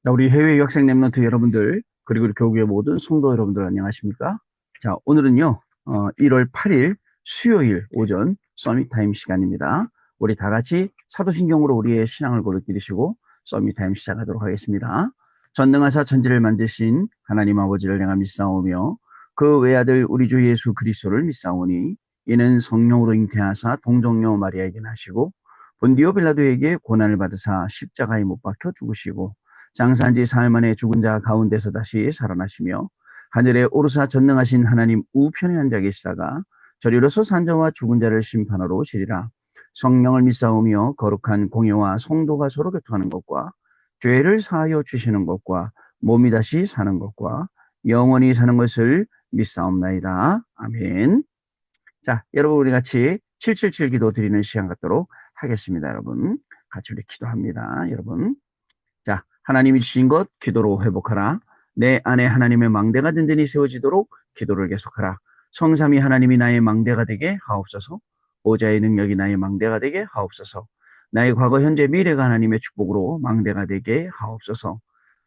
자, 우리 해외 유학생 랩런트 여러분들, 그리고 우리 교구의 모든 성도 여러분들 안녕하십니까? 자, 오늘은요, 1월 8일 수요일 오전 서밋 타임 시간입니다. 우리 다 같이 사도신경으로 우리의 신앙을 고르게 되시고 서밋 타임 시작하도록 하겠습니다. 전능하사 천지를 만드신 하나님 아버지를 내가 믿사오며 그 외아들 우리 주 예수 그리스도를 믿사오니 이는 성령으로 잉태하사 동정녀 마리아에게 나시고 본디오 빌라도에게 고난을 받으사 십자가에 못 박혀 죽으시고 장사한 지 사흘 만에 죽은 자 가운데서 다시 살아나시며 하늘에 오르사 전능하신 하나님 우편에 앉아 계시다가 저리로서 산자와 죽은 자를 심판하러 오시리라. 성령을 믿사오며 거룩한 공예와 성도가 서로 교통하는 것과 죄를 사하여 주시는 것과 몸이 다시 사는 것과 영원히 사는 것을 믿사옵나이다. 아멘. 자, 여러분 우리 같이 777 기도 드리는 시간 갖도록 하겠습니다. 여러분 같이 우리 기도합니다. 여러분, 자, 하나님이 주신 것 기도로 회복하라. 내 안에 하나님의 망대가 든든히 세워지도록 기도를 계속하라. 성삼위 하나님이 나의 망대가 되게 하옵소서. 보좌의 능력이 나의 망대가 되게 하옵소서. 나의 과거 현재 미래가 하나님의 축복으로 망대가 되게 하옵소서.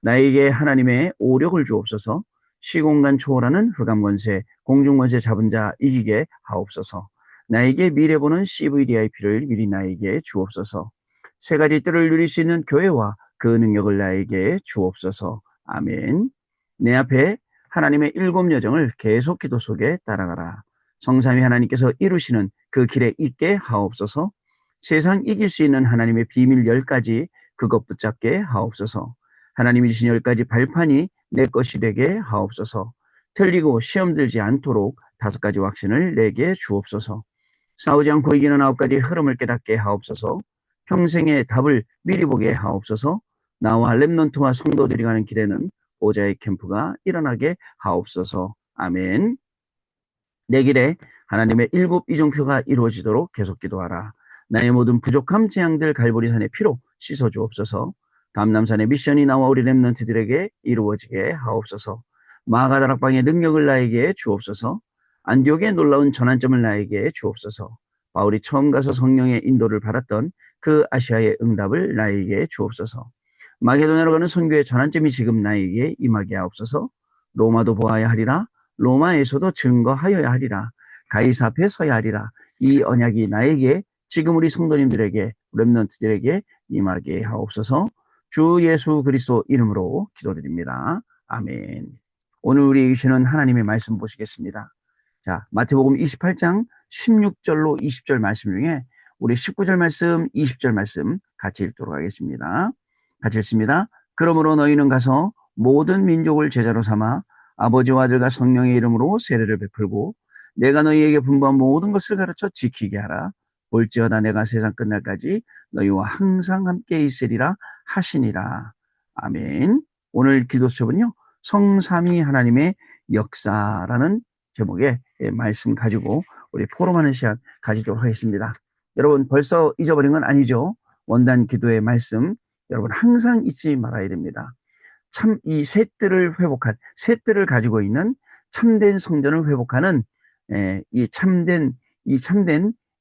나에게 하나님의 오력을 주옵소서. 시공간 초월하는 흑암권세 공중권세 잡은 자 이기게 하옵소서. 나에게 미래 보는 CVDIP를 미리 나에게 주옵소서. 세 가지 뜰을 누릴 수 있는 교회와 그 능력을 나에게 주옵소서. 아멘. 내 앞에 하나님의 7여정을 계속 기도 속에 따라가라. 성삼위 하나님께서 이루시는 그 길에 있게 하옵소서. 세상 이길 수 있는 하나님의 비밀 10가지 그것 붙잡게 하옵소서. 하나님이 주신 10가지 발판이 내 것이 되게 하옵소서. 틀리고 시험 들지 않도록 5가지 확신을 내게 주옵소서. 싸우지 않고 이기는 9가지 흐름을 깨닫게 하옵소서. 평생의 답을 미리 보게 하옵소서. 나와 렘넌트와 성도들이 가는 길에는 보좌의 캠프가 일어나게 하옵소서. 아멘. 내 길에 하나님의 7 이정표가 이루어지도록 계속 기도하라. 나의 모든 부족함 재앙들 갈보리산의 피로 씻어주옵소서. 감남산의 미션이 나와 우리 렘넌트들에게 이루어지게 하옵소서. 마가다락방의 능력을 나에게 주옵소서. 안디옥의 놀라운 전환점을 나에게 주옵소서. 바울이 처음 가서 성령의 인도를 받았던 그 아시아의 응답을 나에게 주옵소서. 마게도냐로 가는 선교의 전환점이 지금 나에게 임하게 하옵소서. 로마도 보아야 하리라. 로마에서도 증거하여야 하리라. 가이사 앞에 서야 하리라. 이 언약이 나에게 지금 우리 성도님들에게 렘넌트들에게 임하게 하옵소서. 주 예수 그리스도 이름으로 기도드립니다. 아멘. 오늘 우리에게 주시는 하나님의 말씀 보시겠습니다. 자, 마태복음 28장 16절로 20절 말씀 중에 우리 19절 말씀, 20절 말씀 같이 읽도록 하겠습니다. 같이 읽습니다. 그러므로 너희는 가서 모든 민족을 제자로 삼아 아버지와 아들과 성령의 이름으로 세례를 베풀고 내가 너희에게 분부한 모든 것을 가르쳐 지키게 하라. 볼지어다 내가 세상 끝날까지 너희와 항상 함께 있으리라 하시니라. 아멘. 오늘 기도 수업은요, 성삼위 하나님의 역사라는 제목의 말씀 가지고 우리 포럼하는 시간 가지도록 하겠습니다. 여러분 벌써 잊어버린 건 아니죠? 원단 기도의 말씀 여러분 항상 잊지 말아야 됩니다. 참 이 셋들을 회복한 셋들을 가지고 있는 참된 성전을 회복하는 이 참된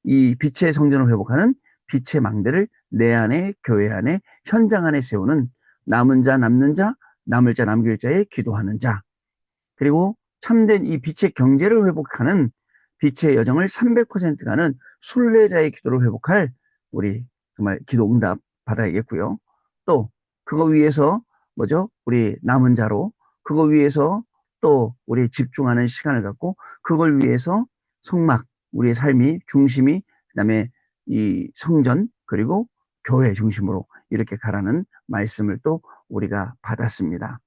이 빛의 성전을 회복하는 빛의 망대를 내 안에 교회 안에 현장 안에 세우는 남은 자 남는 자 남을 자 남길 자에 기도하는 자 그리고 참된 이 빛의 경제를 회복하는 빛의 여정을 300% 가는 순례자의 기도를 회복할 우리 정말 기도 응답 받아야겠고요. 또 그거 위해서 뭐죠? 우리 남은 자로 그거 위해서 또 우리 집중하는 시간을 갖고 그걸 위해서 성막 우리의 삶이 중심이 그다음에 이 성전 그리고 교회 중심으로 이렇게 가라는 말씀을 또 우리가 받았습니다.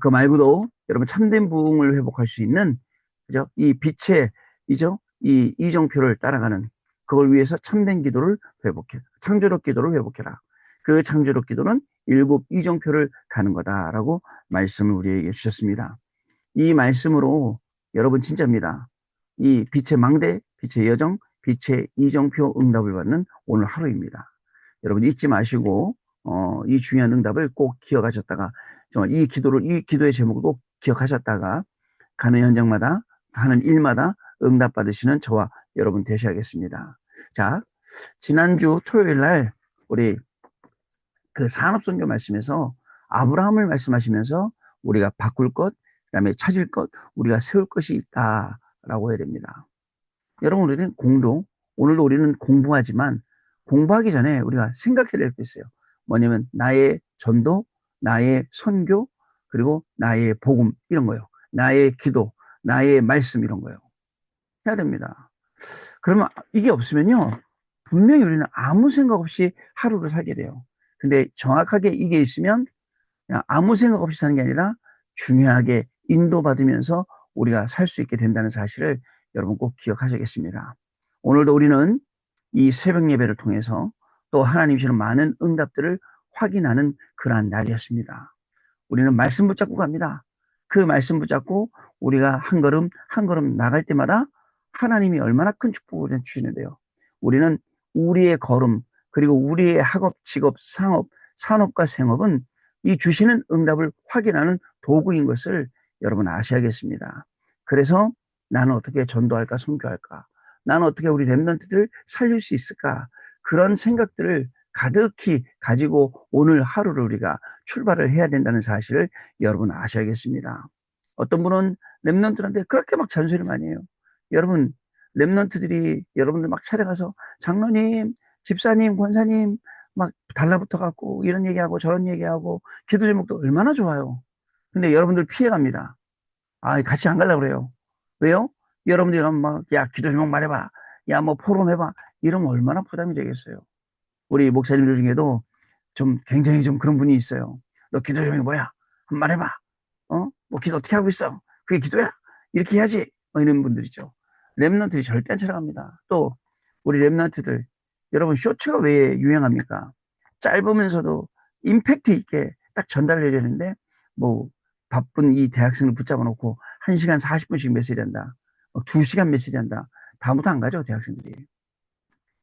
그 말고도 여러분 참된 부흥을 회복할 수 있는 그죠? 이 빛의 이 이정표를 따라가는 그걸 위해서 참된 기도를 회복해 창조력 기도를 회복해라. 그 창조력 기도는 7 이정표를 가는 거다라고 말씀을 우리에게 주셨습니다. 이 말씀으로 여러분 진짜입니다. 이 빛의 망대, 빛의 여정, 빛의 이정표 응답을 받는 오늘 하루입니다. 여러분 잊지 마시고 이 중요한 응답을 꼭 기억하셨다가 정말 이 기도의 제목을 꼭 기억하셨다가 가는 현장마다 하는 일마다 응답 받으시는 저와 여러분 되셔야겠습니다. 자, 지난주 토요일 날 우리 그 산업선교 말씀에서 아브라함을 말씀하시면서 우리가 바꿀 것, 그다음에 찾을 것, 우리가 세울 것이 있다라고 해야 됩니다. 여러분, 우리는 오늘도 우리는 공부하지만 공부하기 전에 우리가 생각해야 될 게 있어요. 뭐냐면 나의 전도, 나의 선교, 그리고 나의 복음 이런 거요. 나의 기도, 나의 말씀 이런 거요. 해야 됩니다. 그러면 이게 없으면요. 분명히 우리는 아무 생각 없이 하루를 살게 돼요. 근데 정확하게 이게 있으면 그냥 아무 생각 없이 사는 게 아니라 중요하게 인도받으면서 우리가 살 수 있게 된다는 사실을 여러분 꼭 기억하셔야겠습니다. 오늘도 우리는 이 새벽 예배를 통해서 또 하나님 주시는 많은 응답들을 확인하는 그러한 날이었습니다. 우리는 말씀 붙잡고 갑니다. 그 말씀 붙잡고 우리가 한 걸음 한 걸음 나갈 때마다 하나님이 얼마나 큰 축복을 주시는데요. 우리는 우리의 걸음, 그리고 우리의 학업, 직업, 상업, 산업과 생업은 이 주시는 응답을 확인하는 도구인 것을 여러분 아셔야겠습니다. 그래서 나는 어떻게 전도할까, 선교할까? 나는 어떻게 우리 랩런트들 살릴 수 있을까? 그런 생각들을 가득히 가지고 오늘 하루를 우리가 출발을 해야 된다는 사실을 여러분 아셔야겠습니다. 어떤 분은 랩런트한테 그렇게 막 잔소리 많이 해요. 여러분, 랩런트들이 여러분들 막 찾아가서 장로님, 집사님, 권사님 막 달라붙어 갖고 이런 얘기하고 저런 얘기하고 기도 제목도 얼마나 좋아요. 근데 여러분들 피해갑니다. 아, 같이 안 가려고 그래요. 왜요? 여러분들이 가면 막, 야, 기도 제목 말해봐. 야, 뭐 포럼해봐. 이러면 얼마나 부담이 되겠어요. 우리 목사님들 중에도 좀 굉장히 좀 그런 분이 있어요. 너 기도 제목이 뭐야? 한번 말해봐. 뭐 기도 어떻게 하고 있어? 그게 기도야? 이렇게 해야지. 이런 분들 있죠. 랩런트들이 절대 안 찾아갑니다. 또 우리 랩런트들 여러분 쇼츠가 왜 유행합니까? 짧으면서도 임팩트 있게 딱 전달해야 되는데 뭐 바쁜 이 대학생을 붙잡아 놓고 1시간 40분씩 메시지 한다. 2시간 메시지 한다. 다음부터 안 가죠, 대학생들이.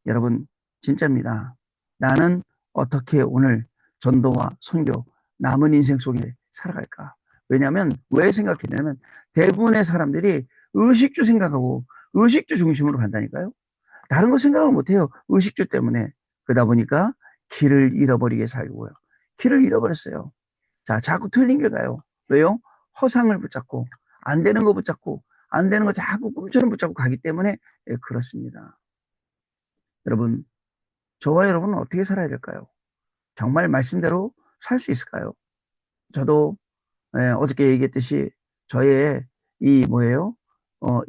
여러분, 진짜입니다. 나는 어떻게 오늘 전도와 선교, 남은 인생 속에 살아갈까? 왜냐하면, 왜 생각했냐면, 대부분의 사람들이 의식주 생각하고 의식주 중심으로 간다니까요. 다른 거 생각을 못해요. 의식주 때문에. 그러다 보니까 길을 잃어버리게 살고요. 길을 잃어버렸어요. 자, 자꾸 틀린 길 가요. 왜요? 허상을 붙잡고, 안 되는 거 붙잡고, 안 되는 거 자꾸 꿈처럼 붙잡고 가기 때문에 그렇습니다. 여러분, 저와 여러분은 어떻게 살아야 될까요? 정말 말씀대로 살 수 있을까요? 저도 어저께 얘기했듯이 저의 이 뭐예요?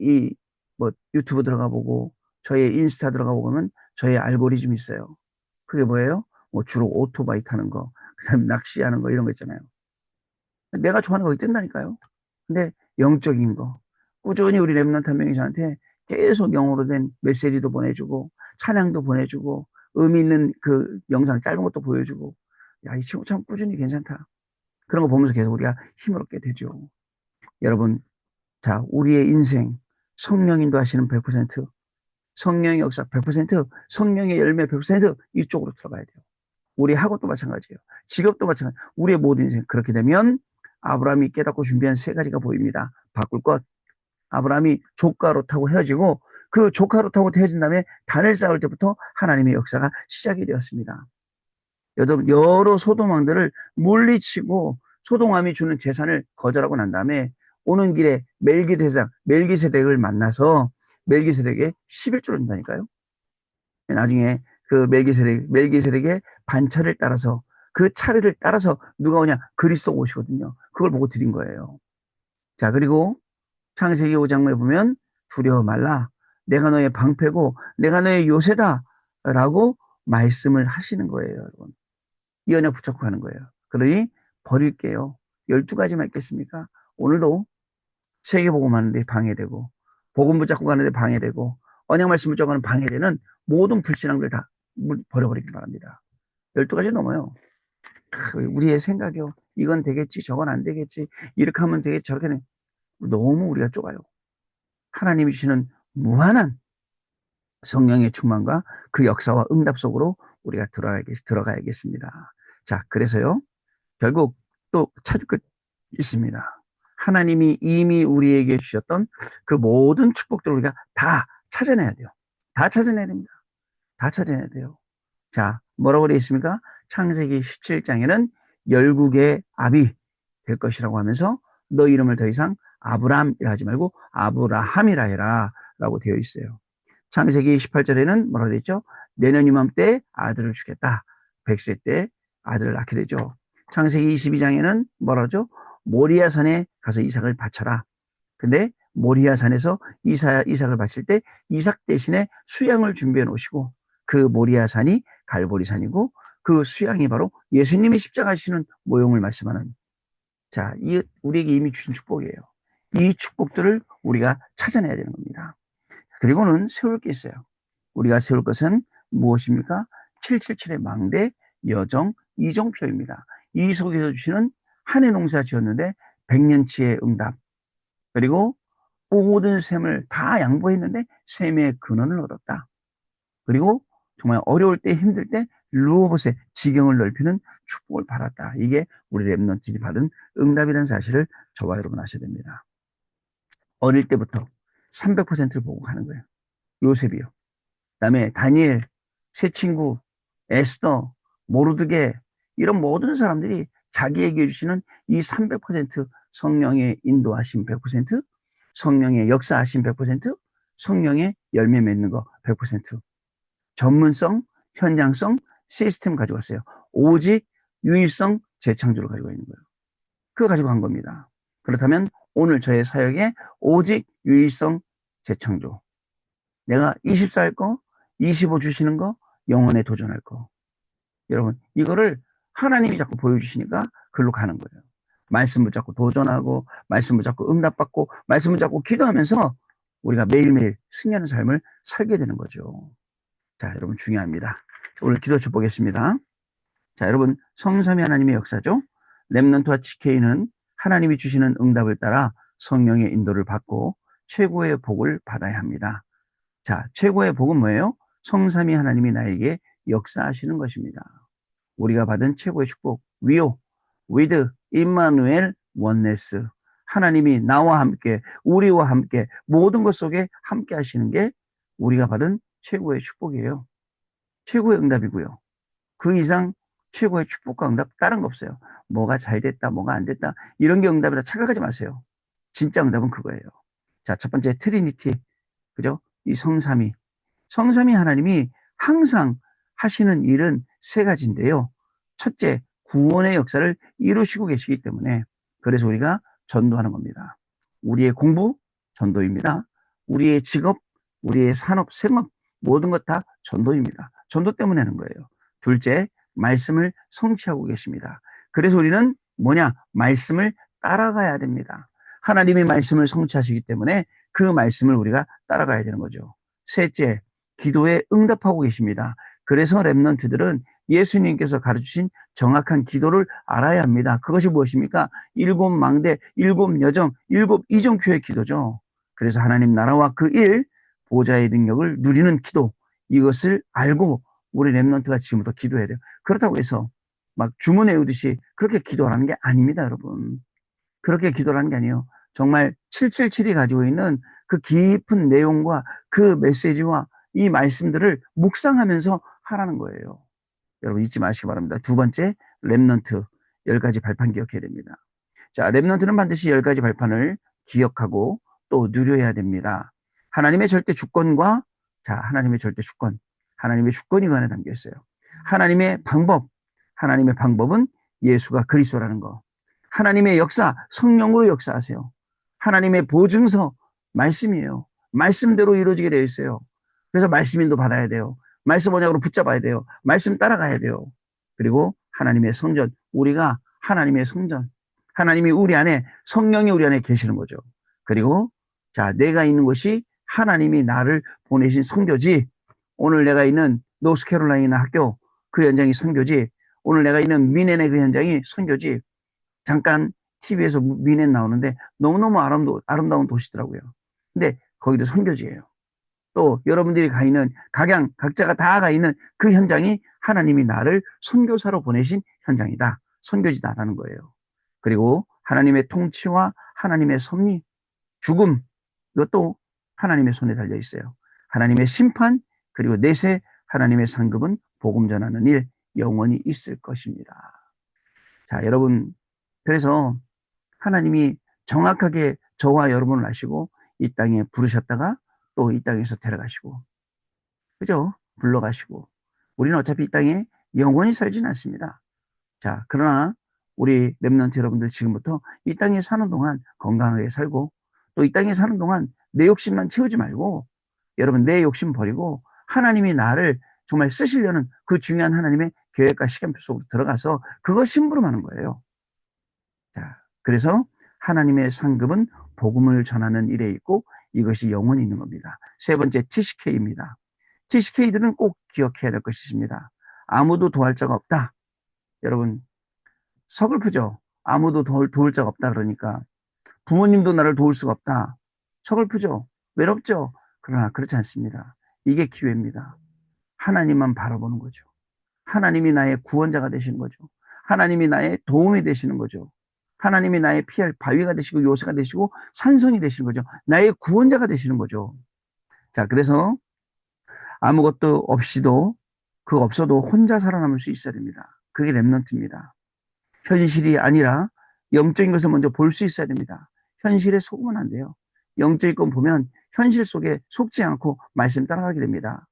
이 뭐 유튜브 들어가 보고 저의 인스타 들어가 보면 저의 알고리즘이 있어요. 그게 뭐예요? 뭐 주로 오토바이 타는 거, 그다음 낚시하는 거 이런 거 있잖아요. 내가 좋아하는 거 있던다니까요. 근데 영적인 거 꾸준히 우리 렘넌트 한 명이 저한테 계속 영어로 된 메시지도 보내주고 찬양도 보내주고 의미 있는 그 영상 짧은 것도 보여주고 야, 이 친구 참 꾸준히 괜찮다. 그런 거 보면서 계속 우리가 힘을 얻게 되죠. 여러분, 자, 우리의 인생 성령인도 하시는 100%, 성령의 역사 100%, 성령의 열매 100% 이쪽으로 들어가야 돼요. 우리 학업도 마찬가지예요. 직업도 마찬가지. 우리의 모든 인생 그렇게 되면 아브라함이 깨닫고 준비한 세 가지가 보입니다. 바꿀 것. 아브라함이 조카로 타고 헤어지고 그 조카로 타고 헤어진 다음에 단을 쌓을 때부터 하나님의 역사가 시작이 되었습니다. 여러 소돔왕들을 물리치고 소돔왕이 주는 재산을 거절하고 난 다음에 오는 길에 멜기세덱을 만나서 멜기세덱에 11조를 준다니까요. 나중에 그 멜기세덱의 반차를 따라서 그 차례를 따라서 누가 오냐? 그리스도가 오시거든요. 그걸 보고 드린 거예요. 자, 그리고 창세기 5장에 보면 두려워 말라. 내가 너의 방패고 내가 너의 요새다. 라고 말씀을 하시는 거예요, 여러분. 이 언약 붙잡고 가는 거예요. 그러니 버릴게요. 12가지만 있겠습니까? 오늘도 세계복음 하는데 방해되고 복음 붙잡고 가는데 방해되고 언약 말씀 붙잡고 가는 방해되는 모든 불신앙들 다 버려버리기 바랍니다. 12가지 넘어요. 우리의 생각이요. 이건 되겠지, 저건 안 되겠지, 이렇게 하면 되겠지, 저렇게 하면 너무 우리가 좁아요. 하나님이 주시는 무한한 성령의 충만과 그 역사와 응답 속으로 우리가 들어가야겠습니다. 자, 그래서요. 결국 또 찾을 것 있습니다. 하나님이 이미 우리에게 주셨던 그 모든 축복들을 우리가 다 찾아내야 돼요. 다 찾아내야 됩니다. 다 찾아내야 돼요. 자, 뭐라고 되어 있습니까? 창세기 17장에는 열국의 압이 될 것이라고 하면서 너 이름을 더 이상 아브람이라 하지 말고 아브라함이라 해라 라고 되어 있어요. 창세기 18절에는 뭐라고 되어 있죠? 내년 이맘때 아들을 주겠다. 100세 때 아들을 낳게 되죠. 창세기 22장에는 뭐라죠? 모리아산에 가서 이삭을 바쳐라. 근데 모리아산에서 이삭을 바칠 때 이삭 대신에 수양을 준비해 놓으시고 그 모리아산이 갈보리산이고 그 수양이 바로 예수님이 십자가시는 모형을 말씀하는 자, 이 우리에게 이미 주신 축복이에요. 이 축복들을 우리가 찾아내야 되는 겁니다. 그리고는 세울 게 있어요. 우리가 세울 것은 무엇입니까? 777의 망대, 여정, 이정표입니다. 이 속에서 주시는 한 해 농사 지었는데 100년치의 응답, 그리고 모든 셈을 다 양보했는데 셈의 근원을 얻었다. 그리고 정말 어려울 때 힘들 때 루오봇의 지경을 넓히는 축복을 받았다. 이게 우리 렘넌트들이 받은 응답이라는 사실을 저와 여러분 아셔야 됩니다. 어릴 때부터 300%를 보고 가는 거예요. 요셉이요. 그다음에 다니엘, 세 친구, 에스더, 모르드게 이런 모든 사람들이 자기에게 주시는 이 300% 성령의 인도하심 100%, 성령의 역사하심 100%, 성령의 열매 맺는 거 100%. 전문성, 현장성, 시스템 가지고 왔어요. 오직 유일성, 재창조를 가지고 있는 거예요. 그거 가지고 간 겁니다. 그렇다면 오늘 저의 사역에 오직 유일성, 재창조. 내가 24 할 거, 25 주시는 거, 영혼에 도전할 거. 여러분, 이거를 하나님이 자꾸 보여주시니까 글로 가는 거예요. 말씀 붙잡고 도전하고, 말씀 붙잡고 응답받고, 말씀 붙잡고 기도하면서 우리가 매일매일 승리하는 삶을 살게 되는 거죠. 자, 여러분 중요합니다. 오늘 기도쳐 보겠습니다. 자, 여러분 성삼위 하나님의 역사죠. 렘넌트와 TK는 하나님이 주시는 응답을 따라 성령의 인도를 받고 최고의 복을 받아야 합니다. 자, 최고의 복은 뭐예요? 성삼위 하나님이 나에게 역사하시는 것입니다. 우리가 받은 최고의 축복, 위오, with, 임마누엘, 원네스. 하나님이 나와 함께, 우리와 함께, 모든 것 속에 함께 하시는 게 우리가 받은 최고의 축복이에요. 최고의 응답이고요. 그 이상 최고의 축복과 응답 다른 거 없어요. 뭐가 잘 됐다, 뭐가 안 됐다 이런 게 응답이라 착각하지 마세요. 진짜 응답은 그거예요. 자, 첫 번째 트리니티, 그죠? 이 성삼위. 성삼위 하나님이 항상 하시는 일은 세 가지인데요. 첫째, 구원의 역사를 이루시고 계시기 때문에 그래서 우리가 전도하는 겁니다. 우리의 공부, 전도입니다. 우리의 직업, 우리의 산업, 생업 모든 것 다 전도입니다. 전도 때문에 하는 거예요. 둘째, 말씀을 성취하고 계십니다. 그래서 우리는 뭐냐? 말씀을 따라가야 됩니다. 하나님의 말씀을 성취하시기 때문에 그 말씀을 우리가 따라가야 되는 거죠. 셋째, 기도에 응답하고 계십니다. 그래서 렘넌트들은 예수님께서 가르치신 정확한 기도를 알아야 합니다. 그것이 무엇입니까? 7 망대, 7 여정, 7 이정표의 기도죠. 그래서 하나님 나라와 그 일, 보좌의 능력을 누리는 기도, 이것을 알고 우리 렘넌트가 지금부터 기도해야 돼요. 그렇다고 해서 막 주문 외우듯이 그렇게 기도하는 게 아닙니다, 여러분. 그렇게 기도하는 게 아니에요. 정말 777이 가지고 있는 그 깊은 내용과 그 메시지와 이 말씀들을 묵상하면서 하라는 거예요. 여러분 잊지 마시기 바랍니다. 두 번째, 렘넌트 10가지 발판 기억해야 됩니다. 자, 렘넌트는 반드시 10가지 발판을 기억하고 또 누려야 됩니다. 하나님의 절대 주권과 하나님의 절대 주권, 하나님의 주권이 그 안에 담겨 있어요. 하나님의 방법은 예수가 그리스도라는 거. 하나님의 역사, 성령으로 역사하세요. 하나님의 보증서, 말씀이에요. 말씀대로 이루어지게 되어 있어요. 그래서 말씀인도 받아야 돼요. 말씀 언약으로 붙잡아야 돼요. 말씀 따라가야 돼요. 그리고 하나님의 성전, 우리가 하나님의 성전, 하나님이 우리 안에, 성령이 우리 안에 계시는 거죠. 그리고 내가 있는 곳이 하나님이 나를 보내신 선교지. 오늘 내가 있는 노스캐롤라이나 학교 그 현장이 선교지. 오늘 내가 있는 미넨의 그 현장이 선교지. 잠깐 TV에서 미넨 나오는데 너무너무 아름다운 도시더라고요. 근데 거기도 선교지예요. 또 여러분들이 가 있는 각자가 다 가 있는 그 현장이 하나님이 나를 선교사로 보내신 현장이다. 선교지다라는 거예요. 그리고 하나님의 통치와 하나님의 섭리, 죽음, 이것도 하나님의 손에 달려 있어요. 하나님의 심판, 그리고 내세 하나님의 상급은 복음 전하는 일, 영원히 있을 것입니다. 자, 여러분, 그래서 하나님이 정확하게 저와 여러분을 아시고 이 땅에 부르셨다가 또 이 땅에서 데려가시고, 그죠? 불러가시고. 우리는 어차피 이 땅에 영원히 살지는 않습니다. 자, 그러나 우리 렘넌트 여러분들 지금부터 이 땅에 사는 동안 건강하게 살고 또 이 땅에 사는 동안 내 욕심만 채우지 말고 여러분 내 욕심 버리고 하나님이 나를 정말 쓰시려는 그 중요한 하나님의 계획과 시간표 속으로 들어가서 그거 심부름하는 거예요. 자, 그래서 하나님의 상급은 복음을 전하는 일에 있고 이것이 영원히 있는 겁니다. 세 번째 TCK입니다. TCK들은 꼭 기억해야 될 것이 있습니다. 아무도 도할 자가 없다. 여러분 서글프죠. 아무도 도울 자가 없다 그러니까 부모님도 나를 도울 수가 없다. 서글프죠. 외롭죠. 그러나 그렇지 않습니다. 이게 기회입니다. 하나님만 바라보는 거죠. 하나님이 나의 구원자가 되시는 거죠. 하나님이 나의 도움이 되시는 거죠. 하나님이 나의 피할 바위가 되시고 요새가 되시고 산성이 되시는 거죠. 나의 구원자가 되시는 거죠. 자, 그래서 아무것도 없이도 그 없어도 혼자 살아남을 수 있어야 됩니다. 그게 렘넌트입니다. 현실이 아니라 영적인 것을 먼저 볼 수 있어야 됩니다. 현실에 속으면 안 돼요. 영적인 것 보면 현실 속에 속지 않고 말씀 따라가게 됩니다.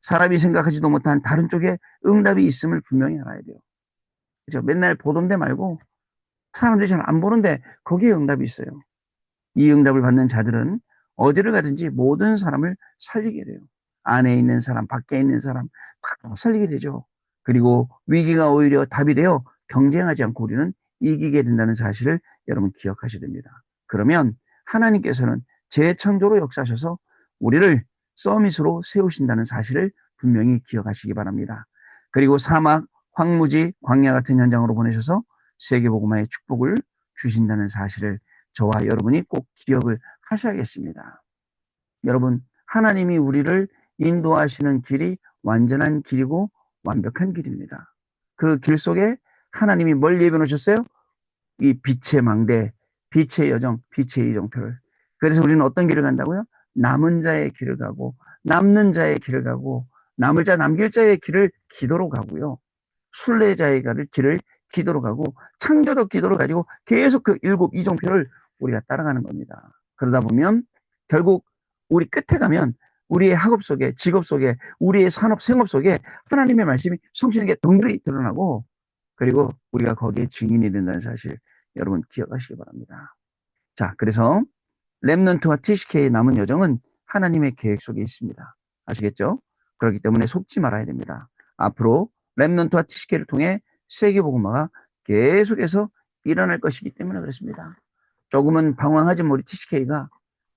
사람이 생각하지도 못한 다른 쪽에 응답이 있음을 분명히 알아야 돼요. 그죠? 맨날 보던데 말고 사람들이 잘 안 보는데 거기에 응답이 있어요. 이 응답을 받는 자들은 어디를 가든지 모든 사람을 살리게 돼요. 안에 있는 사람, 밖에 있는 사람 다 살리게 되죠. 그리고 위기가 오히려 답이 되어 경쟁하지 않고 우리는 이기게 된다는 사실을 여러분 기억하셔야 됩니다. 그러면 하나님께서는 재창조로 역사하셔서 우리를 서밋으로 세우신다는 사실을 분명히 기억하시기 바랍니다. 그리고 사막, 황무지, 광야 같은 현장으로 보내셔서 세계복음화의 축복을 주신다는 사실을 저와 여러분이 꼭 기억을 하셔야겠습니다. 여러분, 하나님이 우리를 인도하시는 길이 완전한 길이고 완벽한 길입니다. 그 길 속에 하나님이 뭘 예비해 놓으셨어요? 이 빛의 망대, 빛의 여정, 빛의 이정표를. 그래서 우리는 어떤 길을 간다고요? 남은 자의 길을 가고 남는 자의 길을 가고 남을 자 남길 자의 길을 기도로 가고요. 순례자의 길을 기도로 가고 창조적 기도를 가지고 계속 그 일곱 이정표를 우리가 따라가는 겁니다. 그러다 보면 결국 우리 끝에 가면 우리의 학업 속에 직업 속에 우리의 산업 생업 속에 하나님의 말씀이 성취되는 게 동들이 드러나고 그리고 우리가 거기에 증인이 된다는 사실 여러분 기억하시기 바랍니다. 자, 그래서 렘넌트와 TCK의 남은 여정은 하나님의 계획 속에 있습니다. 아시겠죠? 그렇기 때문에 속지 말아야 됩니다. 앞으로 렘넌트와 TCK를 통해 세계복음화가 계속해서 일어날 것이기 때문에 그렇습니다. 조금은 방황하지 우리 TCK가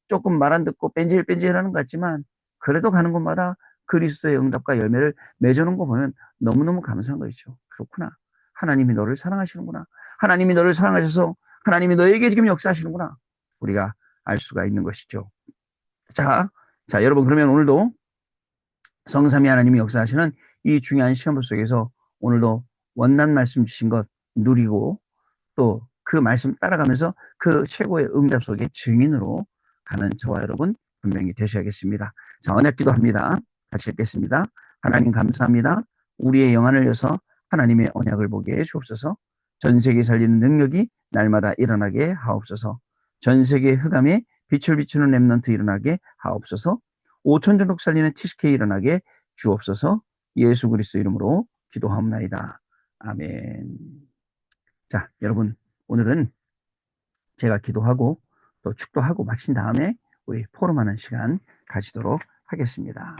조금 말 안 듣고 뺀질뺀질하는 것 같지만 그래도 가는 곳마다 그리스도의 응답과 열매를 맺어놓은 거 보면 너무너무 감사한 것이죠. 그렇구나. 하나님이 너를 사랑하시는구나. 하나님이 너를 사랑하셔서 하나님이 너에게 지금 역사하시는구나. 우리가 알 수가 있는 것이죠. 자, 여러분 그러면 오늘도 성삼위 하나님이 역사하시는 이 중요한 시간표 속에서 오늘도 원난 말씀 주신 것 누리고 또 그 말씀 따라가면서 그 최고의 응답 속의 증인으로 가는 저와 여러분 분명히 되셔야겠습니다. 자, 언약 기도합니다. 같이 읽겠습니다. 하나님 감사합니다. 우리의 영안을 여서 하나님의 언약을 보게 해 주옵소서. 전 세계 살리는 능력이 날마다 일어나게 하옵소서. 전 세계 흑암에 빛을 비추는 렘넌트 일어나게 하옵소서. 5천 전독 살리는 TCK 일어나게 주옵소서. 예수 그리스도 이름으로 기도하옵나이다. 아멘. 자, 여러분 오늘은 제가 기도하고 또 축도하고 마친 다음에 우리 포럼하는 시간 가지도록 하겠습니다.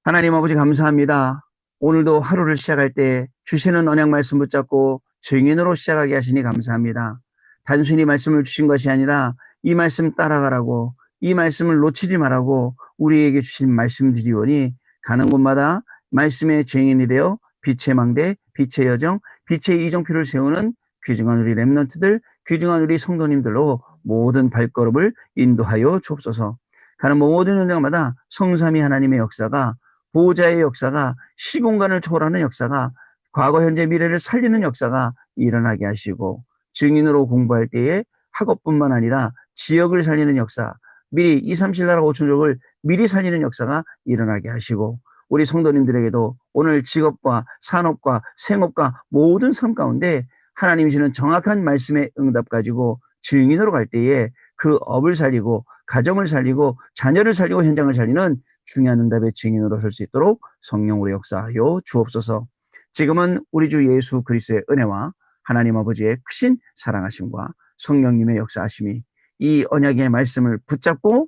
하나님 아버지 감사합니다. 오늘도 하루를 시작할 때 주시는 언약 말씀 붙잡고 증인으로 시작하게 하시니 감사합니다. 단순히 말씀을 주신 것이 아니라 이 말씀 따라가라고 이 말씀을 놓치지 말라고 우리에게 주신 말씀드리오니 가는 곳마다 말씀의 증인이 되어 빛의 망대, 빛의 여정, 빛의 이정표를 세우는 귀중한 우리 렘넌트들, 귀중한 우리 성도님들로 모든 발걸음을 인도하여 주옵소서. 가는 모든 현장마다 성삼위 하나님의 역사가 보호자의 역사가 시공간을 초월하는 역사가 과거 현재 미래를 살리는 역사가 일어나게 하시고 증인으로 공부할 때에 학업뿐만 아니라 지역을 살리는 역사 미리 2, 3, 7 나라 5천족을 미리 살리는 역사가 일어나게 하시고 우리 성도님들에게도 오늘 직업과 산업과 생업과 모든 삶 가운데 하나님 주시는 정확한 말씀의 응답 가지고 증인으로 갈 때에 그 업을 살리고 가정을 살리고 자녀를 살리고 현장을 살리는 중요한 응답의 증인으로 설 수 있도록 성령으로 역사하여 주옵소서. 지금은 우리 주 예수 그리스도의 은혜와 하나님 아버지의 크신 사랑하심과 성령님의 역사하심이 이 언약의 말씀을 붙잡고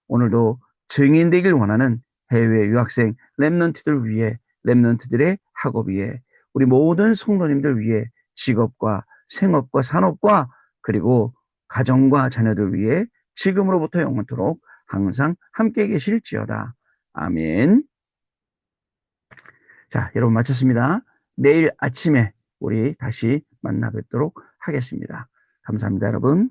오늘도 증인되길 원하는 해외 유학생 렘넌트들 위해, 렘넌트들의 학업 위해, 우리 모든 성도님들 위해 직업과 생업과 산업과 그리고 가정과 자녀들 위해 지금으로부터 영원토록 항상 함께 계실지어다. 아멘. 자, 여러분 마쳤습니다. 내일 아침에 우리 다시 만나 뵙도록 하겠습니다. 감사합니다, 여러분.